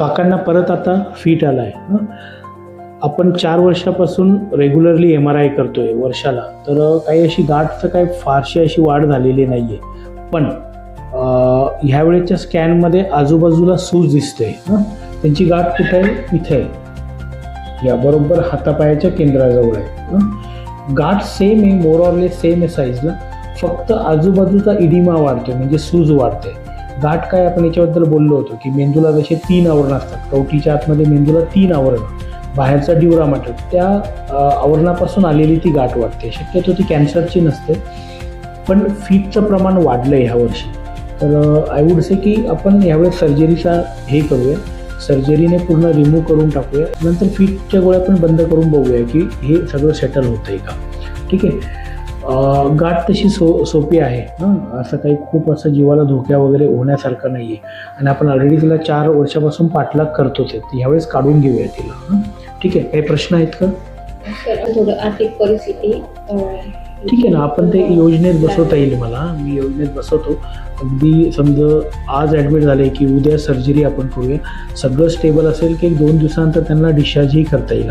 काकांना परत आता फिट आला आहे. आपण 4 वर्षापासून रेग्युलरली MRI करतोय वर्षाला, तर काही अशी गाठ तर काही फारशी अशी वाढ झालेली नाही आहे. पण ह्या वेळेच्या स्कॅनमध्ये आजूबाजूला सूज दिसते. त्यांची गाठ कुठे आहे? इथे आहे, या बरोबर हातापायाच्या केंद्राजवळ आहे. गाठ सेम आहे, मोर ऑर लेस सेम आहे साईजला, फक्त आजूबाजूचा इडिमा वाढतोय, म्हणजे सूज वाढते. गाठ काय, आपण याच्याबद्दल बोललो होतो की मेंदूला जसे 3 आवरण असतात, कवटीच्या आतमध्ये मेंदूला 3 आवरण, बाहेरचा ड्युरा मॅटर, त्या आवरणापासून आलेली ती गाठ वाढते. शक्यतो ती कॅन्सरची नसते, पण फीटचं प्रमाण वाढलं आहे ह्या वर्षी. तर आय वुड से की आपण ह्यावेळेस सर्जरीचा हे करूया, सर्जरीने पूर्ण रिमूव्ह करून टाकूया, नंतर फीटच्या गोळ्या पण बंद करून बघूया की हे सगळं सेटल होतं आहे का. ठीक आहे. गाठ तशी सोपी आहे, असं काही खूप असं जीवाला धोक्या वगैरे होण्यासारखं नाही आहे. आणि आपण ऑलरेडी तिला 4 वर्षापासून पाठलाग करतोच आहे, ह्यावेळेस काढून घेऊया तिला. ठीक आहे. काही प्रश्न आहेत का? थोडं आर्थिक परिस्थिती ठीक आहे ना, आपण ते योजनेत बसवता येईल मला, मी योजनेत बसवतो. अगदी समजा आज ॲडमिट झाले की उद्या सर्जरी आपण करूया, सगळं स्टेबल असेल की 1-2 दिवसानंतर त्यांना डिस्चार्जही करता येईल.